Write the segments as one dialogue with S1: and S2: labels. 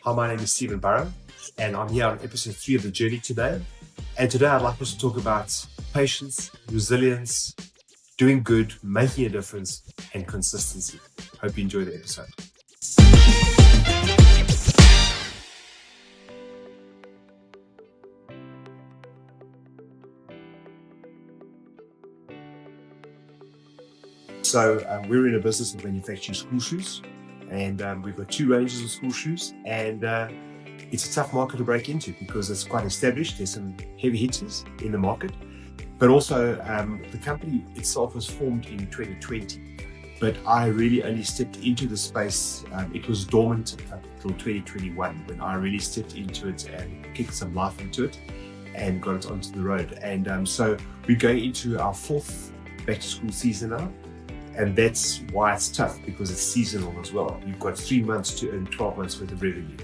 S1: Hi, my name is Stephen Burrow, and I'm here on episode 3 of The Journey today. And today I'd like us to talk about patience, resilience, doing good, making a difference, and consistency. Hope you enjoy the episode. So we're in a business of manufacturing school shoes, and we've got 2 ranges of school shoes, and it's a tough market to break into because it's quite established. There's some heavy hitters in the market, but also the company itself was formed in 2020, but I really only stepped into the space. It was dormant until 2021 when I really stepped into it and kicked some life into it and got it onto the road. And so we're going into our 4th back to school season now. And that's why it's tough, because it's seasonal as well. You've got 3 months to earn 12 months worth of revenue.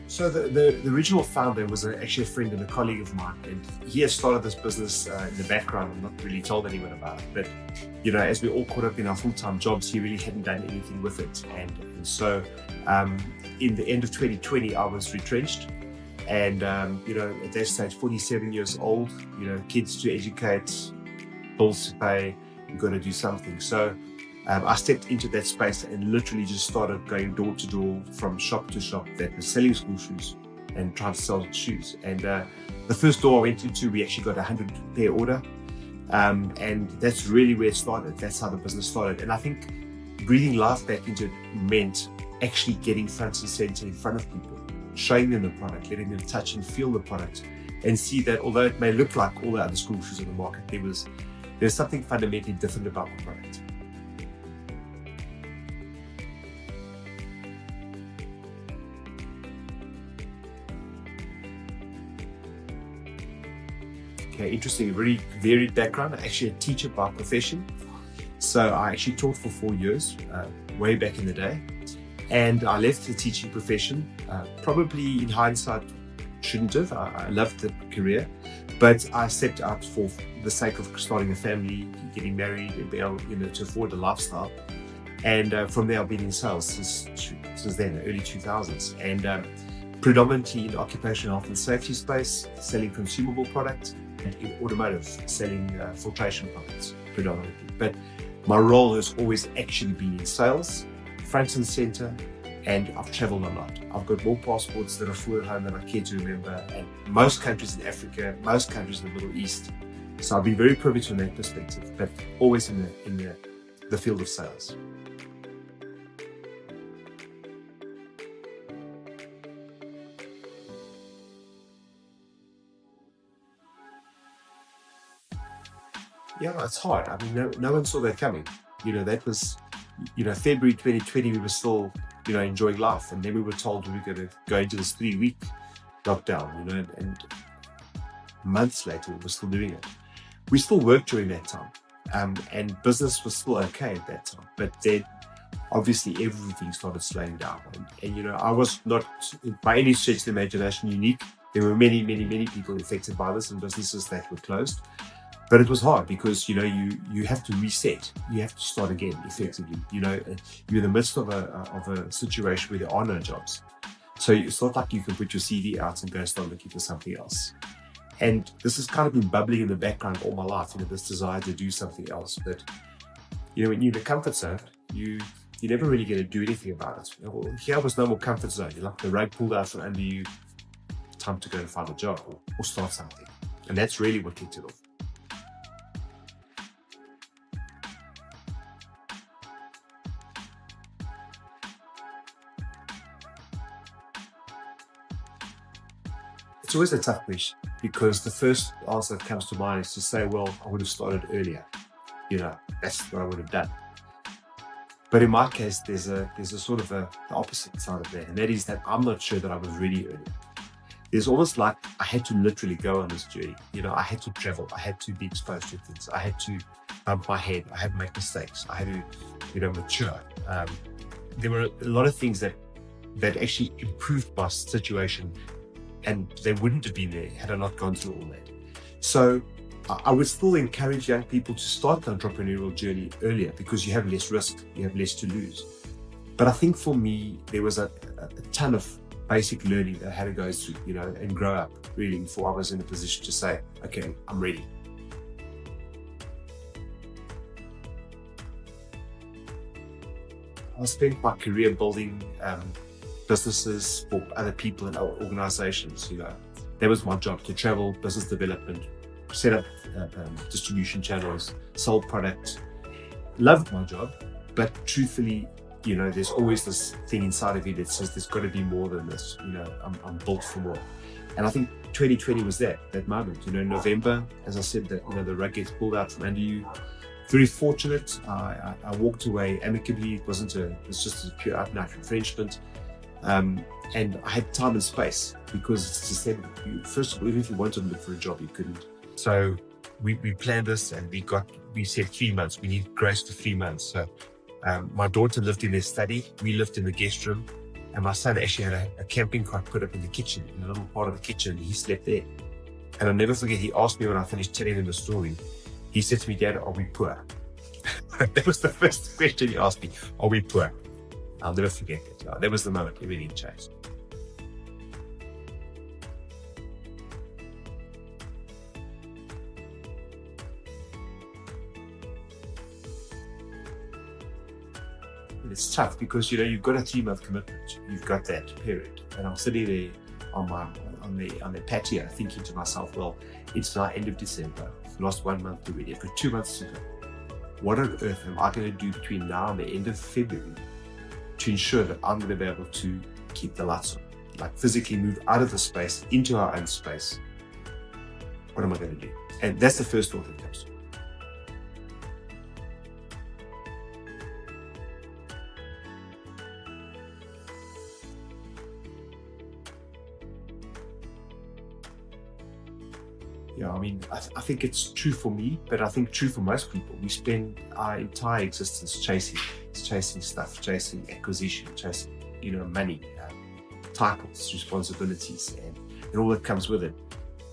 S1: So the original founder was actually a friend and a colleague of mine, and he had started this business in the background and not really told anyone about it. But as we all caught up in our full-time jobs, he really hadn't done anything with it. And so in the end of 2020, I was retrenched. And at that stage, 47 years old, kids to educate, bills to pay, you've got to do something. So I stepped into that space and literally just started going door to door from shop to shop that was selling school shoes and trying to sell shoes. And the first door I went into, we actually got a 100 pair order. And that's really where it started. That's how the business started. And I think breathing life back into it meant actually getting front and center in front of people, showing them the product, letting them touch and feel the product, and see that although it may look like all the other school shoes on the market, there's something fundamentally different about the product. Okay, interesting, very varied background. I'm actually a teacher by profession. So I actually taught for 4 years, way back in the day. And I left the teaching profession, probably in hindsight, shouldn't have. I loved the career, but I stepped out for the sake of starting a family, getting married, and being able, to afford a lifestyle. And from there, I've been in sales since then, the early 2000s. And predominantly in occupational health and safety space, selling consumable products, and in automotive, selling filtration products predominantly. But my role has always actually been in sales, front and center, and I've traveled a lot. I've got more passports that are full at home than I care to remember, and most countries in Africa, most countries in the Middle East. So I've been very privileged from that perspective, but always in the field of sales. Yeah, it's hard. I mean, no one saw that coming. That was, February 2020, we were still, enjoying life. And then we were told we were going to go into this 3-week lockdown, and months later, we were still doing it. We still worked during that time. And business was still okay at that time. But then, obviously, everything started slowing down. And I was not, by any stretch of the imagination, unique. There were many, many, many people affected by this and businesses that were closed. But it was hard because, you have to reset. You have to start again, effectively. You're in the midst of a situation where there are no jobs. So it's not like you can put your CV out and go and start looking for something else. And this has kind of been bubbling in the background all my life, this desire to do something else. But, when you're in a comfort zone, you're never really going to do anything about it. Well, here was no more comfort zone. You're like the rug pulled out from under you. Time to go and find a job or start something. And that's really what kicked it off. It's always a tough question because the first answer that comes to mind is to say, well, I would have started earlier. That's what I would have done. But in my case, there's a sort of the opposite side of that, and that is that I'm not sure that I was ready earlier. It's almost like I had to literally go on this journey. I had to travel. I had to be exposed to things. I had to bump my head. I had to make mistakes. I had to, mature. There were a lot of things that actually improved my situation and they wouldn't have been there had I not gone through all that. So I would still encourage young people to start the entrepreneurial journey earlier because you have less risk, you have less to lose. But I think for me, there was a ton of basic learning that I had to go through, and grow up really before I was in a position to say, okay, I'm ready. I spent my career building businesses for other people and organizations. That was my job, to travel, business development, set up distribution channels, sell product. Loved my job, but truthfully, there's always this thing inside of you that says there's got to be more than this. I'm built for more. And I think 2020 was that moment. In November, as I said, that the rug gets pulled out from under you. Very fortunate. I walked away amicably. It was just a pure out and out retrenchment. And I had time and space because it's December. First of all, even if you wanted to look for a job, you couldn't. So we planned this, and we said 3 months. We need grace for 3 months. So my daughter lived in their study. We lived in the guest room, and my son actually had a camping cot put up in the kitchen, in a little part of the kitchen. He slept there. And I'll never forget, he asked me when I finished telling him the story. He said to me, "Dad, are we poor?" That was the first question he asked me. Are we poor? I'll never forget that. That was the moment everything changed. It's tough because you've got a 3-month commitment. You've got that period, and I'm sitting there on the patio thinking to myself, well, it's now end of December. I've lost 1 month already. I've got 2 months to go. What on earth am I going to do between now and the end of February to ensure that I'm going to be able to keep the lights on, like physically move out of the space into our own space? What am I going to do? And that's the first thought that comes to me. I think it's true for me, but I think true for most people. We spend our entire existence chasing stuff, chasing acquisition, chasing, money, titles, responsibilities, and all that comes with it.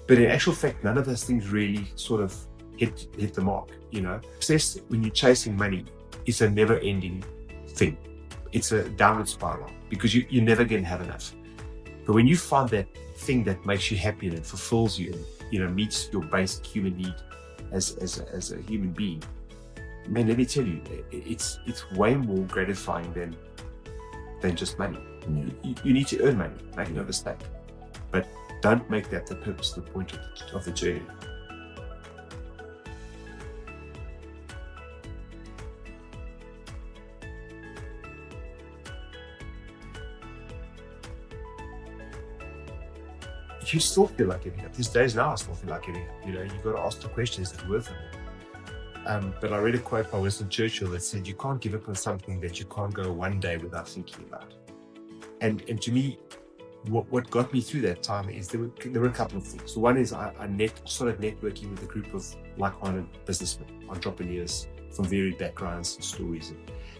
S1: But in actual fact, none of those things really sort of hit the mark. Success, when you're chasing money, is a never-ending thing. It's a downward spiral because you're never going to have enough. But when you find that thing that makes you happy and it fulfills you, and meets your basic human need as a human being, man, let me tell you, it's way more gratifying than just money. You need to earn money, make no mistake, but don't make that the purpose, the point of the journey. You still feel like giving up. These days now, I still feel like giving up. You've got to ask the question, is it worth it? But I read a quote by Winston Churchill that said, you can't give up on something that you can't go one day without thinking about. And to me, what got me through that time is there were a couple of things. One is I started networking with a group of like-minded businessmen, entrepreneurs from varied backgrounds and stories.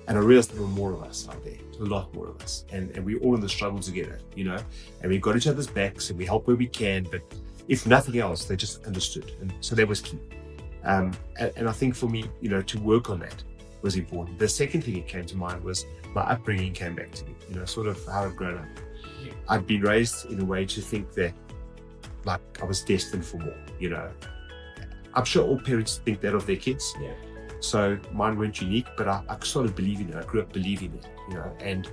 S1: And I realized there were more of us out there, a lot more of us. And we're all in the struggle together, and we've got each other's backs and we help where we can. But if nothing else, they just understood. And so that was key. And I think for me, to work on that was important. The second thing that came to mind was my upbringing came back to me, sort of how I've grown up. I'd been raised in a way to think that like I was destined for more, I'm sure all parents think that of their kids.
S2: Yeah.
S1: So mine weren't unique, but I started believing it. I grew up believing it, and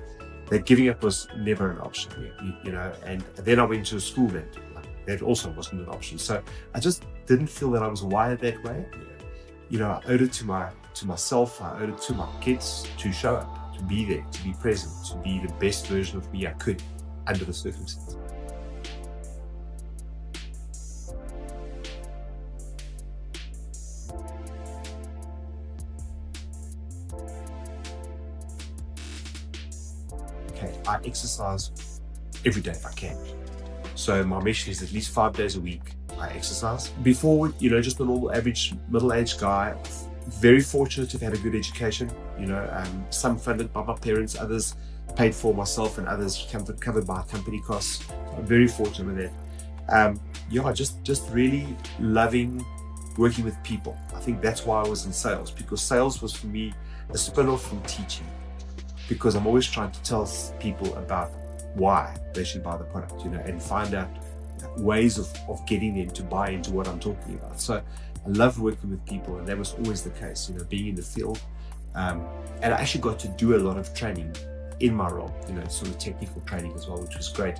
S1: that giving up was never an option, and then I went to a school that also wasn't an option. So I just didn't feel that I was wired that way. I owed it to myself, I owed it to my kids to show up, to be there, to be present, to be the best version of me I could under the circumstances. I exercise every day if I can. So my mission is at least 5 days a week I exercise. Before, just a normal average middle-aged guy, very fortunate to have had a good education, some funded by my parents, others paid for myself, and others covered by company costs. So I'm very fortunate with that. Yeah, just really loving working with people. I think that's why I was in sales, because sales was for me a spin-off from teaching, because I'm always trying to tell people about why they should buy the product, and find out ways of getting them to buy into what I'm talking about. So I love working with people, and that was always the case, being in the field. And I actually got to do a lot of training in my role, sort of technical training as well, which was great.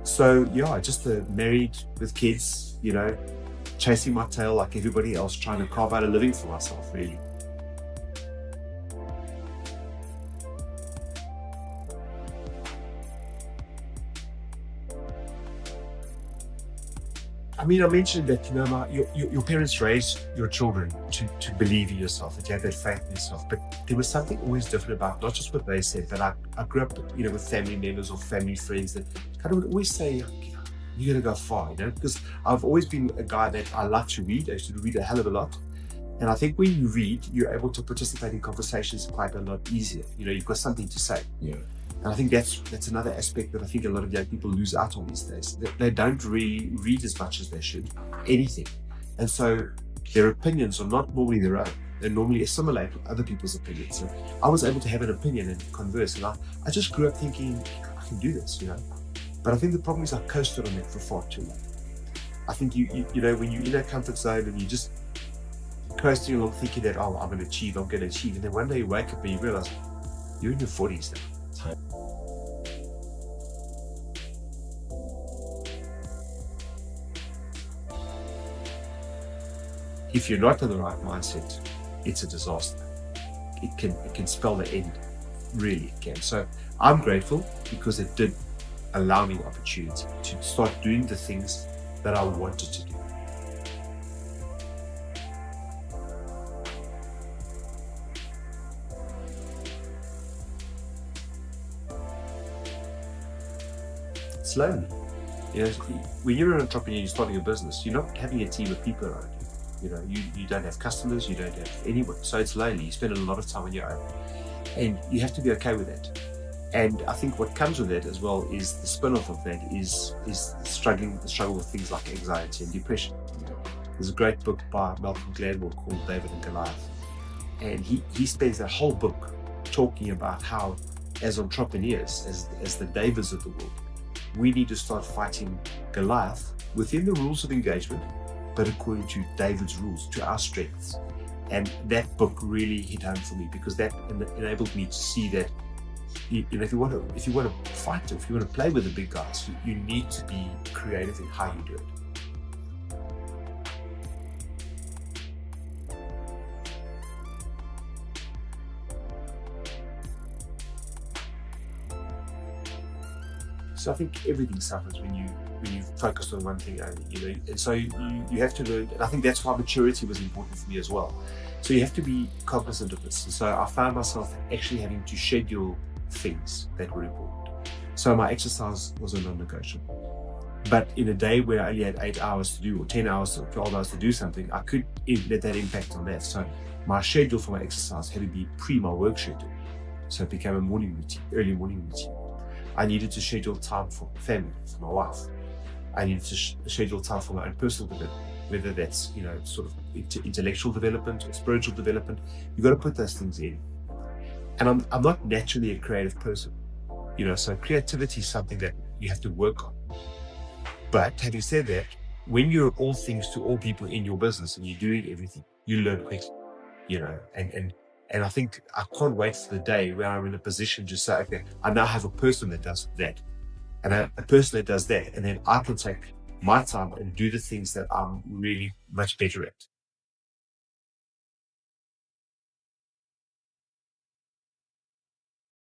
S1: So yeah, just married with kids, chasing my tail like everybody else, trying to carve out a living for myself, really. I mean, I mentioned that, your parents raised your children to believe in yourself, that you have that faith in yourself. But there was something always different about not just what they said, but I grew up, with family members or family friends that kind of would always say, you're going to go far, because I've always been a guy that I like to read. I used to read a hell of a lot. And I think when you read, you're able to participate in conversations quite a lot easier. You've got something to say.
S2: Yeah.
S1: And I think that's another aspect that I think a lot of young people lose out on these days. They don't really read as much as they should, anything. And so their opinions are not normally their own. They normally assimilate with other people's opinions. So I was able to have an opinion and converse. And I just grew up thinking, I can do this, But I think the problem is I coasted on it for far too long. I think when you're in a comfort zone and you just coasting along thinking that, oh, I'm going to achieve. And then one day you wake up and you realize you're in your 40s now. If you're not in the right mindset, it's a disaster. It can spell the end. Really, it can. So I'm grateful because it did allow me the opportunity to start doing the things that I wanted to do. Slowly. When you're an entrepreneur, you're starting a business, you're not having a team of people around you. You don't have customers, you don't have anyone. So it's lonely. You spend a lot of time on your own. And you have to be okay with that. And I think what comes with that as well is the spin-off of that is the struggle with things like anxiety and depression. There's a great book by Malcolm Gladwell called David and Goliath. And he spends that whole book talking about how, as entrepreneurs, as the Davids of the world, we need to start fighting Goliath within the rules of engagement, but according to David's rules, to our strengths. And that book really hit home for me, because that enabled me to see that if you want to fight, if you want to play with the big guys, you need to be creative in how you do it. So I think everything suffers when you focus on one thing only, and so you have to learn. And I think that's why maturity was important for me as well. So you have to be cognizant of this. And so I found myself actually having to schedule things that were important. So my exercise was a non-negotiable. But in a day where I only had 8 hours to do, or 10 hours or 12 hours to do something, I could let that impact on that. So my schedule for my exercise had to be my work schedule. So it became a morning routine, early morning routine. I needed to schedule time for family, for my wife. I needed to schedule time for my own personal development, whether that's, sort of intellectual development or spiritual development. You've got to put those things in. And I'm not naturally a creative person, so creativity is something that you have to work on. But having said that, when you're all things to all people in your business and you're doing everything, you learn quickly, and I think I can't wait for the day where I'm in a position to say, okay, I now have a person that does that, and a person that does that, and then I can take my time and do the things that I'm really much better at.